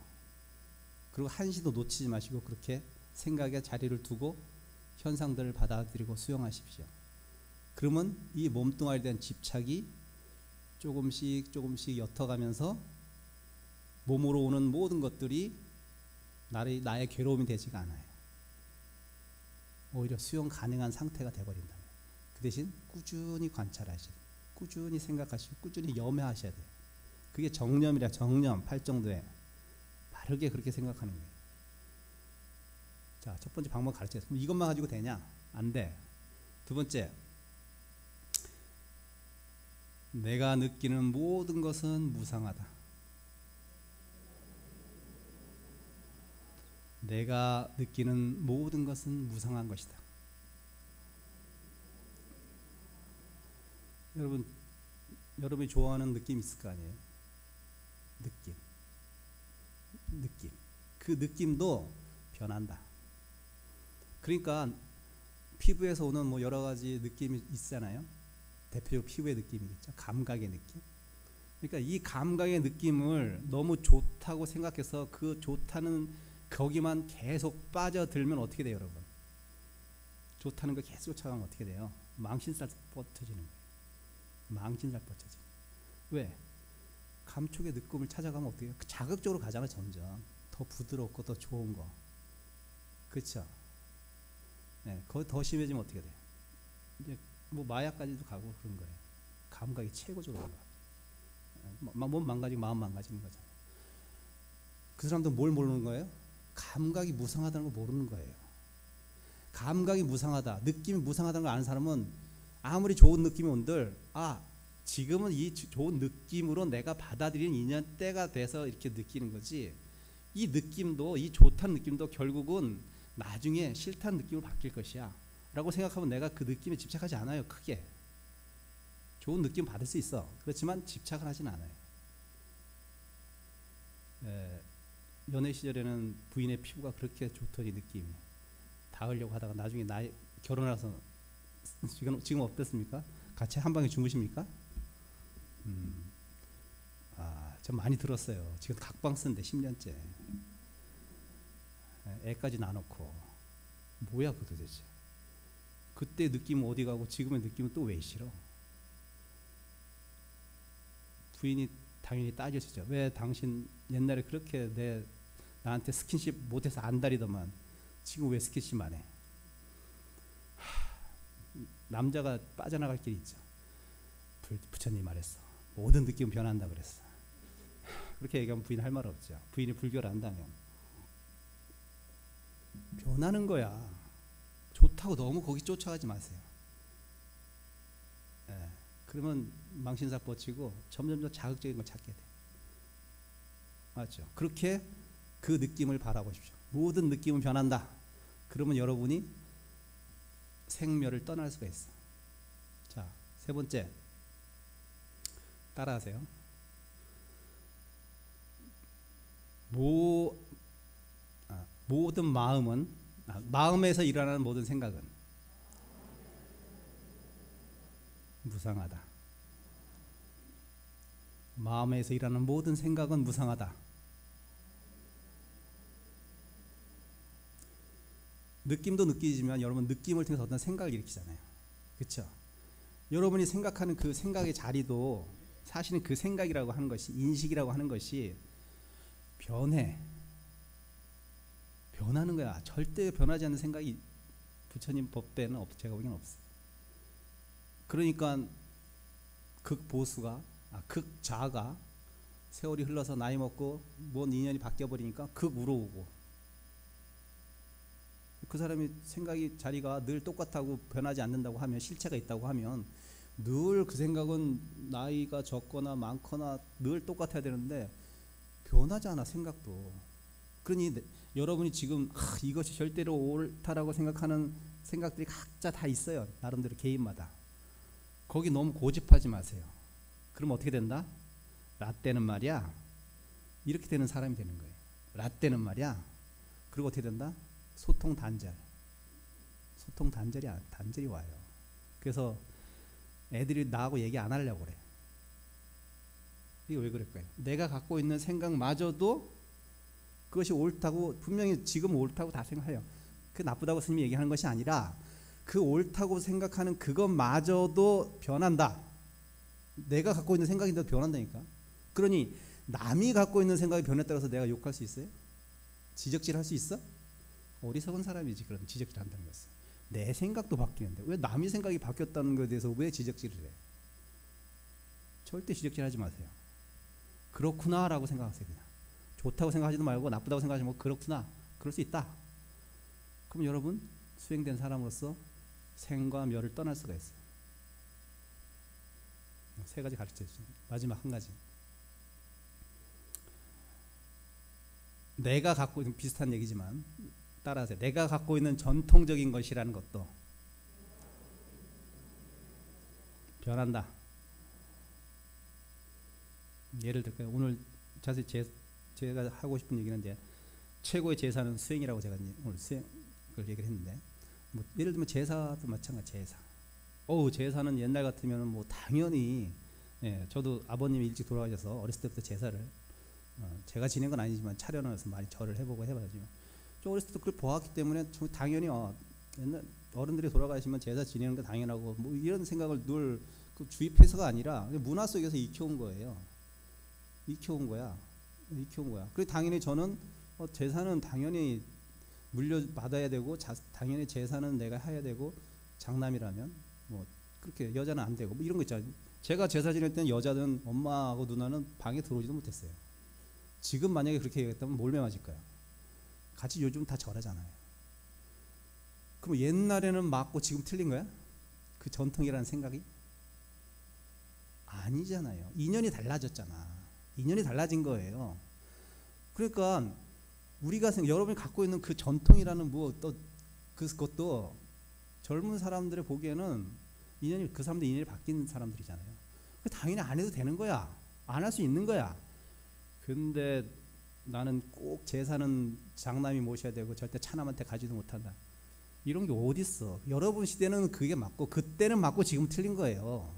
그리고 한시도 놓치지 마시고 그렇게 생각의 자리를 두고 현상들을 받아들이고 수용하십시오. 그러면 이 몸뚱아리에 대한 집착이 조금씩 옅어가면서 몸으로 오는 모든 것들이 나의 괴로움이 되지가 않아요. 오히려 수용 가능한 상태가 되어버린다. 그 대신 꾸준히 관찰하셔야 돼요. 꾸준히 생각하시고 꾸준히 염해하셔야 돼요. 그게 정념이라. 정념, 팔정도에 바르게 그렇게 생각하는 거예요. 자, 첫 번째 방법 가르쳤어요. 그럼 이것만 가지고 되냐? 안 돼. 두 번째, 내가 느끼는 모든 것은 무상하다. 내가 느끼는 모든 것은 무상한 것이다. 여러분이 좋아하는 느낌 있을 거 아니에요? 느낌. 그 느낌도 변한다. 그러니까 피부에서 오는 뭐 여러 가지 느낌이 있잖아요. 대표적으로 피부의 느낌이겠죠. 감각의 느낌. 그러니까 이 감각의 느낌을 너무 좋다고 생각해서 그 좋다는 거기만 계속 빠져들면 어떻게 돼요, 여러분? 좋다는 거 계속 쫓아가면 어떻게 돼요? 망신살 뻗쳐지는 거예요. 망신살 뻗쳐지는 거예요. 왜? 감촉의 느낌을 찾아가면 어떻게 해요? 자극적으로 가잖아. 점점 더 부드럽고 더 좋은 거. 그렇죠? 네, 거기 더 심해지면 어떻게 돼요? 이제 뭐 마약까지도 가고 그런 거예요. 감각이 최고적으로 가. 몸 망가지고 마음 망가지는 거잖아요. 그 사람들은 뭘 모르는 거예요? 감각이 무상하다는 걸 모르는 거예요. 감각이 무상하다, 느낌이 무상하다는 걸 아는 사람은 아무리 좋은 느낌이 온들, 지금은 이 좋은 느낌으로 내가 받아들이는 인연 때가 돼서 이렇게 느끼는 거지, 이 느낌도, 이 좋다는 느낌도 결국은 나중에 싫다는 느낌으로 바뀔 것이야 라고 생각하면 내가 그 느낌에 집착하지 않아요. 크게 좋은 느낌 받을 수 있어. 그렇지만 집착을 하진 않아요. 연애 시절에는 부인의 피부가 그렇게 좋더니 느낌이 닿으려고 하다가 나중에 결혼해서 지금 어땠습니까? 같이 한 방에 주무십니까? 좀 많이 들었어요. 지금 각방 쓰는데 10년째. 애까지 낳아놓고 뭐야 그 도대체. 그때 느낌은 어디 가고 지금의 느낌은 또 왜 싫어? 부인이 당연히 따지시죠. 왜 당신 옛날에 그렇게 나한테 스킨십 못해서 안달이더만 지금 왜 스킨십 안 해? 남자가 빠져나갈 길이 있죠. 부처님 말했어. 모든 느낌은 변한다 그랬어. 그렇게 얘기하면 부인 할 말 없죠. 부인이 불교를 한다면 변하는 거야. 좋다고 너무 거기 쫓아가지 마세요. 그러면 망신사 뻗치고 점점 더 자극적인 걸 찾게 돼. 맞죠? 그렇게 그 느낌을 바라보십시오. 모든 느낌은 변한다. 그러면 여러분이 생멸을 떠날 수가 있어. 자, 세 번째. 따라하세요. 모든 마음은 마음에서 일어나는 모든 생각은 무상하다. 마음에서 일어나는 모든 생각은 무상하다. 느낌도 느끼지만 여러분 느낌을 통해서 어떤 생각을 일으키잖아요. 그렇죠? 여러분이 생각하는 그 생각의 자리도 사실은 그 생각이라고 하는 것이 인식이라고 하는 것이 변하는 거야. 절대 변하지 않는 생각이 부처님 법배는 제가 보기엔 없어요. 그러니까 극자가 세월이 흘러서 나이 먹고 뭔 인연이 바뀌어버리니까 극우러오고 그 사람이 생각이 자리가 늘 똑같다고 변하지 않는다고 하면 실체가 있다고 하면 늘 그 생각은 나이가 적거나 많거나 늘 똑같아야 되는데 변하지 않아 생각도. 그러니 여러분이 지금 이것이 절대로 옳다라고 생각하는 생각들이 각자 다 있어요. 나름대로 개인마다. 거기 너무 고집하지 마세요. 그럼 어떻게 된다? 라떼는 말이야 이렇게 되는 사람이 되는 거예요. 라떼는 말이야. 그리고 어떻게 된다? 소통 단절이 와요. 그래서 애들이 나하고 얘기 안 하려고 그래. 이게 왜 그럴까요? 내가 갖고 있는 생각마저도 그것이 옳다고 분명히 지금 옳다고 다 생각해요. 그 나쁘다고 스님이 얘기하는 것이 아니라 그 옳다고 생각하는 그것마저도 변한다. 내가 갖고 있는 생각인데도 변한다니까. 그러니 남이 갖고 있는 생각이 변했다고 해서 내가 욕할 수 있어요? 지적질할 수 있어? 어리석은 사람이지 그런 지적질 한다는 것은. 내 생각도 바뀌는데 왜 남의 생각이 바뀌었다는 것에 대해서 왜 지적질을 해? 절대 지적질하지 마세요. 그렇구나 라고 생각하세요. 그냥 좋다고 생각하지도 말고 나쁘다고 생각하지 말고 그렇구나, 그럴 수 있다. 그럼 여러분 수행된 사람으로서 생과 멸을 떠날 수가 있어요. 세 가지 가르쳐주죠. 마지막 한 가지. 내가 갖고 있는 비슷한 얘기지만 따라하세요. 내가 갖고 있는 전통적인 것이라는 것도 변한다. 예를 들까요? 오늘 자세히 제가 하고 싶은 얘기는 이제 최고의 제사는 수행이라고 제가 오늘 수행 그걸 얘기를 했는데 뭐 예를 들면 제사도 마찬가지. 제사는 옛날 같으면 뭐 당연히 저도 아버님이 일찍 돌아가셔서 어렸을 때부터 제사를 제가 지낸 건 아니지만 차려놔서 많이 절을 해보고 해봐야죠. 저 어렸을 때 그걸 보았기 때문에 당연히 옛날 어른들이 돌아가시면 제사 지내는 게 당연하고 뭐 이런 생각을 늘 그 주입해서가 아니라 문화 속에서 익혀온 거예요. 익혀온 거야. 그리고 당연히 저는 제사는 당연히 물려받아야 되고 당연히 제사는 내가 해야 되고 장남이라면 뭐 그렇게 여자는 안 되고 뭐 이런 거 있잖아요. 제가 제사 지낼 때는 여자든 엄마하고 누나는 방에 들어오지도 못했어요. 지금 만약에 그렇게 얘기했다면 몰매 맞을 거야. 같이 요즘 다 절하잖아요. 그럼 옛날에는 맞고 지금 틀린 거야? 그 전통이라는 생각이? 아니잖아요. 인연이 달라졌잖아. 인연이 달라진 거예요. 그러니까 우리가 여러분이 갖고 있는 그 전통이라는 그것도 젊은 사람들이 보기에는 그 사람들 인연이 바뀐 사람들이잖아요. 당연히 안 해도 되는 거야. 안 할 수 있는 거야. 근데 나는 꼭 제사는 장남이 모셔야 되고 절대 차남한테 가지도 못한다. 이런 게 어디 있어? 여러분 시대는 그게 맞고 그때는 맞고 지금 틀린 거예요.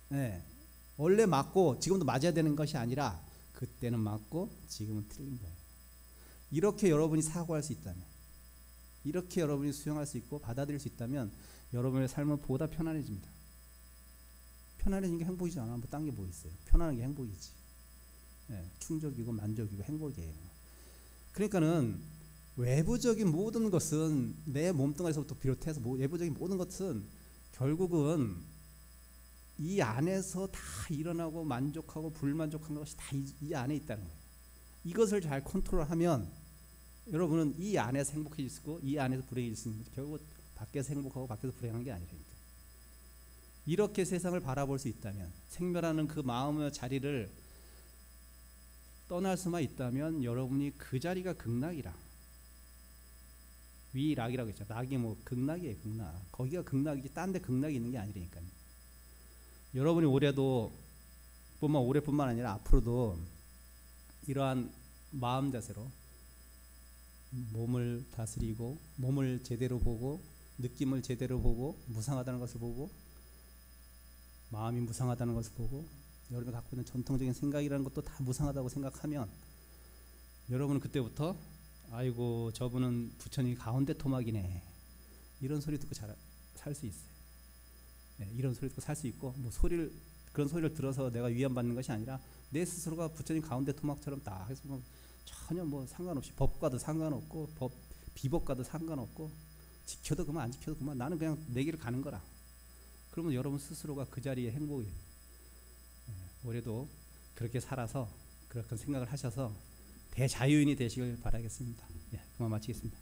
네. 원래 맞고 지금도 맞아야 되는 것이 아니라 그때는 맞고 지금은 틀린 거예요. 이렇게 여러분이 사고할 수 있다면, 이렇게 여러분이 수용할 수 있고 받아들일 수 있다면 여러분의 삶은 보다 편안해집니다. 편안해지는 게 행복이지 않아? 뭐 딴 게 뭐 있어요? 편안한 게 행복이지. 네. 충족이고 만족이고 행복이에요. 그러니까는 외부적인 모든 것은 내 몸뚱아리에서부터 비롯해서 외부적인 모든 것은 결국은 이 안에서 다 일어나고 만족하고 불만족한 것이 다 이 안에 있다는 거예요. 이것을 잘 컨트롤하면 여러분은 이 안에서 행복해질 수 있고 이 안에서 불행해질 수 있는 거죠. 결국 밖에서 행복하고 밖에서 불행한 게 아니라니까. 이렇게 세상을 바라볼 수 있다면, 생멸하는 그 마음의 자리를 떠날 수만 있다면 여러분이 그 자리가 극락이라. 위락이라고 했죠. 낙이 뭐 극락이에요. 극락. 거기가 극락이지 딴 데 극락이 있는 게 아니라니까요. 여러분이 올해뿐만 아니라 앞으로도 이러한 마음 자세로 몸을 다스리고 몸을 제대로 보고 느낌을 제대로 보고 무상하다는 것을 보고 마음이 무상하다는 것을 보고 여러분이 갖고 있는 전통적인 생각이라는 것도 다 무상하다고 생각하면 여러분은 그때부터 아이고 저분은 부처님 가운데 토막이네 이런 소리 듣고 잘 살 수 있어요. 네, 이런 소리 듣고 살 수 있고 뭐 그런 소리를 들어서 내가 위안받는 것이 아니라 내 스스로가 부처님 가운데 토막처럼 딱 해서 전혀 뭐 상관없이 법과도 상관없고 비법과도 상관없고 지켜도 그만 안 지켜도 그만 나는 그냥 내 길을 가는 거라. 그러면 여러분 스스로가 그 자리에 행복이에요. 올해도 그렇게 살아서 그렇게 생각을 하셔서 대자유인이 되시길 바라겠습니다. 그만 마치겠습니다.